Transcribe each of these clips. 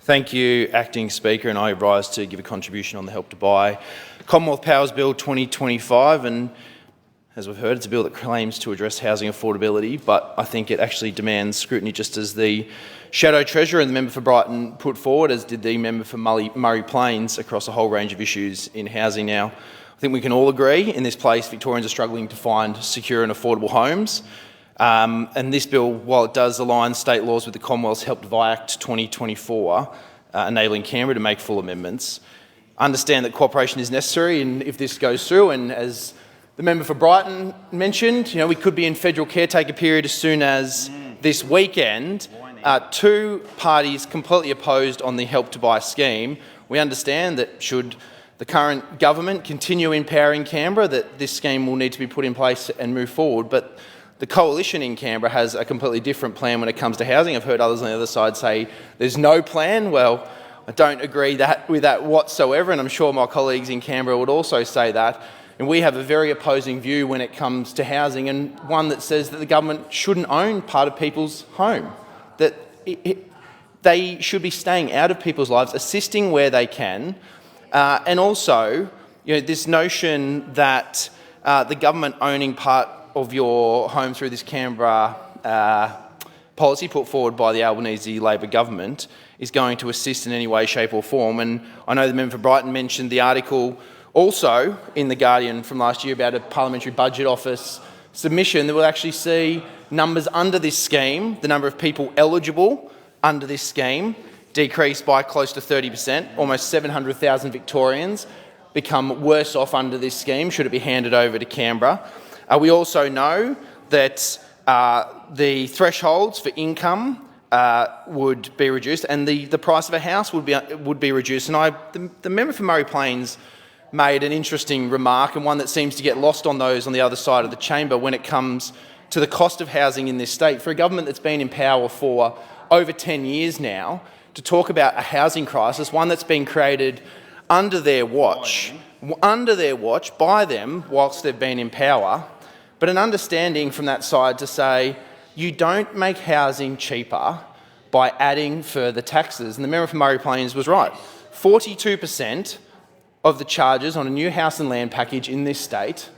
Thank you, Acting Speaker, and I rise to give a contribution on the Help to Buy Commonwealth Powers Bill 2025, and as we've heard, it's a bill that claims to address housing affordability, but I think it actually demands scrutiny, just as the Shadow Treasurer and the member for Brighton put forward, as did the member for Murray Plains, across a whole range of issues in housing. Now, I think we can all agree in this place Victorians are struggling to find secure and affordable homes. And this bill, while it does align state laws with the Commonwealth's Help to Buy Act 2024, enabling Canberra to make full amendments, understand that cooperation is necessary, and if this goes through, and as the member for Brighton mentioned, we could be in federal caretaker period as soon as this weekend. Two parties completely opposed on the Help to Buy scheme. We understand that should the current government continue empowering Canberra, that this scheme will need to be put in place and move forward. But the coalition in Canberra has a completely different plan when it comes to housing. I've heard others on the other side say there's no plan. Well, I don't agree with that whatsoever, and I'm sure my colleagues in Canberra would also say that. And we have a very opposing view when it comes to housing, and one that says that the government shouldn't own part of people's home, that they should be staying out of people's lives, assisting where they can, and also this notion that the government owning part of your home through this Canberra policy put forward by the Albanese Labor government is going to assist in any way, shape or form. And I know the member for Brighton mentioned the article also in The Guardian from last year about a Parliamentary Budget Office submission that will actually see numbers under this scheme, the number of people eligible under this scheme, decrease by close to 30%. Almost 700,000 Victorians become worse off under this scheme should it be handed over to Canberra. We also know that the thresholds for income would be reduced, and the price of a house would be reduced. And the member for Murray Plains made an interesting remark, and one that seems to get lost on those on the other side of the chamber when it comes to the cost of housing in this state. For a government that's been in power for over 10 years now, to talk about a housing crisis, one that's been created under their watch by them whilst they've been in power, but an understanding from that side to say you don't make housing cheaper by adding further taxes. And the member for Murray Plains was right. 42% of the charges on a new house and land package in this state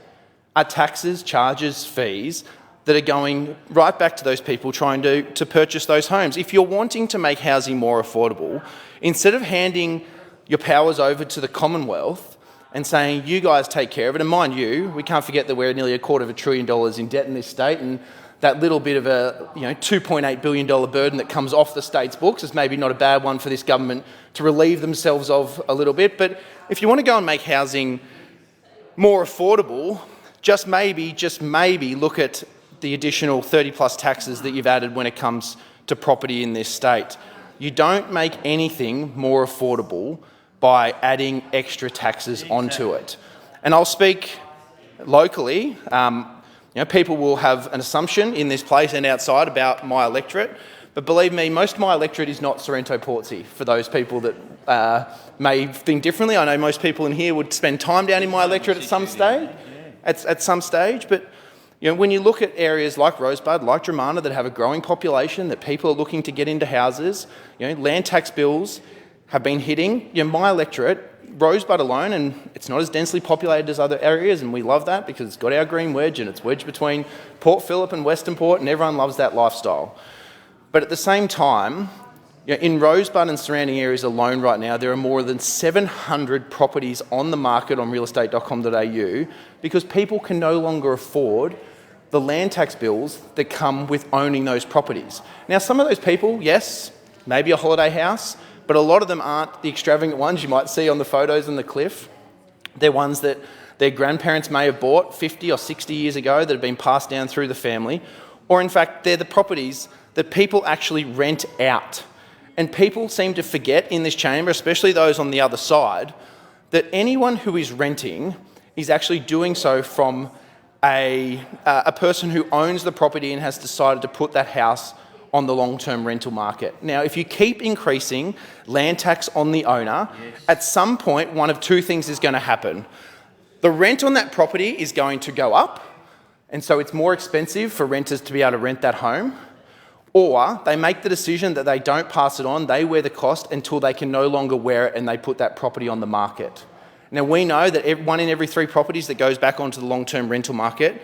are taxes, charges, fees that are going right back to those people trying to purchase those homes. If you're wanting to make housing more affordable, instead of handing your powers over to the Commonwealth and saying, you guys take care of it, and mind you, we can't forget that we're nearly $250 billion in debt in this state, and that little bit of a $2.8 billion burden that comes off the state's books is maybe not a bad one for this government to relieve themselves of a little bit. But if you want to go and make housing more affordable, just maybe look at the additional 30 plus taxes that you've added when it comes to property in this state. You don't make anything more affordable by adding extra taxes onto it. And I'll speak locally. People will have an assumption in this place and outside about my electorate, but believe me, most of my electorate is not Sorrento Portsea, for those people that may think differently. I know most people in here would spend time down in my electorate at some stage, but when you look at areas like Rosebud, like Dramana, that have a growing population, that people are looking to get into houses, land tax bills have been hitting my electorate. Rosebud alone, and it's not as densely populated as other areas, and we love that because it's got our green wedge, and it's wedged between Port Phillip and Western Port, and everyone loves that lifestyle. But at the same time, in Rosebud and surrounding areas alone right now, there are more than 700 properties on the market on realestate.com.au because people can no longer afford the land tax bills that come with owning those properties. Now, some of those people, yes, maybe a holiday house, but a lot of them aren't the extravagant ones you might see on the photos on the cliff. They're ones that their grandparents may have bought 50 or 60 years ago that have been passed down through the family, or in fact, they're the properties that people actually rent out. And people seem to forget in this chamber, especially those on the other side, that anyone who is renting is actually doing so from a person who owns the property and has decided to put that house on the long-term rental market. Now, if you keep increasing land tax on the owner, at some point, one of two things is going to happen. The rent on that property is going to go up, and so it's more expensive for renters to be able to rent that home, or they make the decision that they don't pass it on, they wear the cost until they can no longer wear it and they put that property on the market. Now, we know that 1 in every 3 properties that goes back onto the long-term rental market,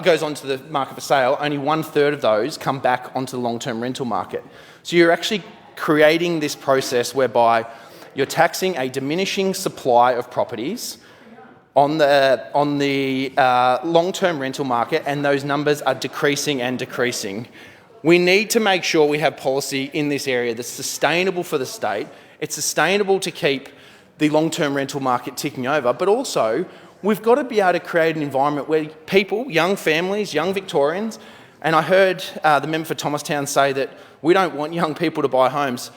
goes onto the market for sale, only 1/3 of those come back onto the long-term rental market. So you're actually creating this process whereby you're taxing a diminishing supply of properties on the long-term rental market, and those numbers are decreasing and decreasing. We need to make sure we have policy in this area that's sustainable for the state. It's sustainable to keep the long-term rental market ticking over, but also we've got to be able to create an environment where people, young families, young Victorians, and I heard the member for Thomastown say that we don't want young people to buy homes.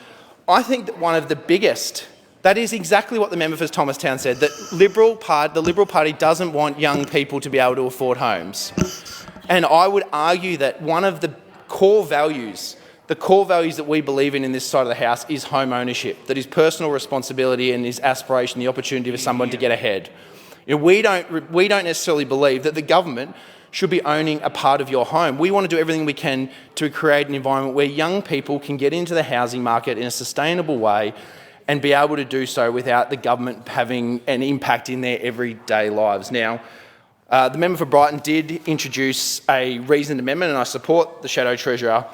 I think that one of the biggest, that is exactly what the member for Thomastown said, that the Liberal Party doesn't want young people to be able to afford homes. And I would argue that one of the core values that we believe in this side of the House is home ownership, that is personal responsibility and is aspiration, the opportunity for someone to get ahead. You know, we don't necessarily believe that the government should be owning a part of your home. We want to do everything we can to create an environment where young people can get into the housing market in a sustainable way and be able to do so without the government having an impact in their everyday lives. Now, the member for Brighton did introduce a reasoned amendment, and I support the Shadow Treasurer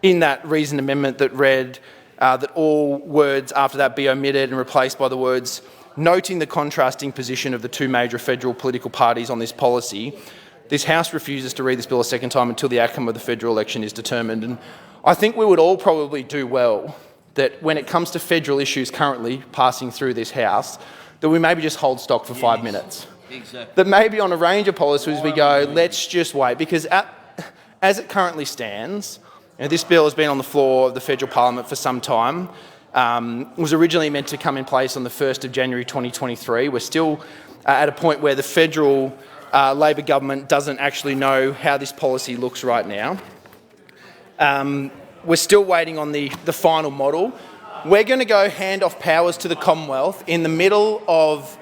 in that reasoned amendment that read that all words after that be omitted and replaced by the words noting the contrasting position of the 2 major federal political parties on this policy. This House refuses to read this bill a second time until the outcome of the federal election is determined. And I think we would all probably do well that when it comes to federal issues currently passing through this House, that we maybe just hold stock for 5 minutes. Exactly. That maybe on a range of policies we go, let's just wait, because as it currently stands, you know, this bill has been on the floor of the federal parliament for some time. Was originally meant to come in place on the 1st of January 2023. We're still at a point where the federal Labor government doesn't actually know how this policy looks right now. We're still waiting on the final model. We're going to go hand off powers to the Commonwealth in the middle of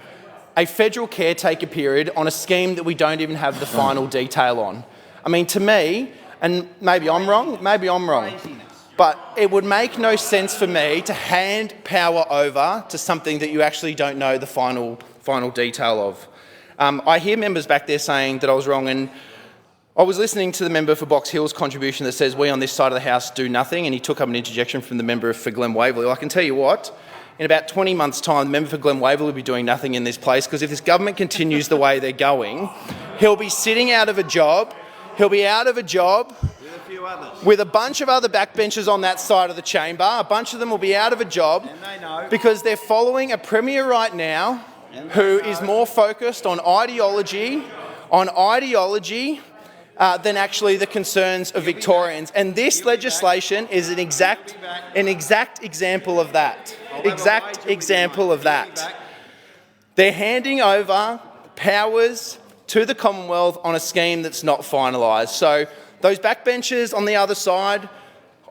a federal caretaker period on a scheme that we don't even have the final detail on. I mean, to me, and maybe I'm wrong, but it would make no sense for me to hand power over to something that you actually don't know the final detail of. I hear members back there saying that I was wrong, and I was listening to the member for Box Hill's contribution that says we on this side of the House do nothing, and he took up an interjection from the member for Glen Waverley. Well, I can tell you what, in about 20 months' time, the member for Glen Waverley will be doing nothing in this place, because if this government continues the way they're going, he'll be sitting out of a job, with a bunch of other backbenchers on that side of the chamber. A bunch of them will be out of a job because they're following a premier right now who is more focused on ideology than actually the concerns of Victorians. And this legislation is an exact example of that. They're handing over powers to the Commonwealth on a scheme that's not finalised. So those backbenchers on the other side,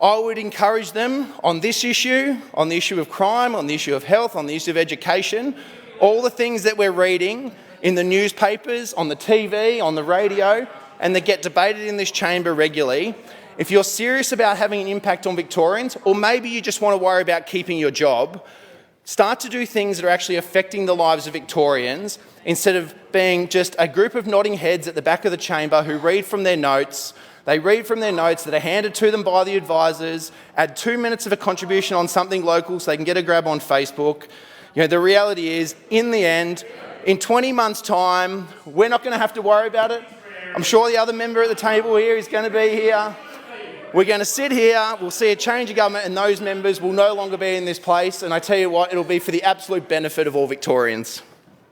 I would encourage them on this issue, on the issue of crime, on the issue of health, on the issue of education, all the things that we're reading in the newspapers, on the TV, on the radio, and that get debated in this chamber regularly. If you're serious about having an impact on Victorians, or maybe you just want to worry about keeping your job, start to do things that are actually affecting the lives of Victorians instead of being just a group of nodding heads at the back of the chamber who read from their notes. They read from their notes that are handed to them by the advisors, add 2 minutes of a contribution on something local so they can get a grab on Facebook. You know, the reality is, in the end, in 20 months' time, we're not going to have to worry about it. I'm sure the other member at the table here is going to be here. We're going to sit here, we'll see a change of government, and those members will no longer be in this place. And I tell you what, it'll be for the absolute benefit of all Victorians.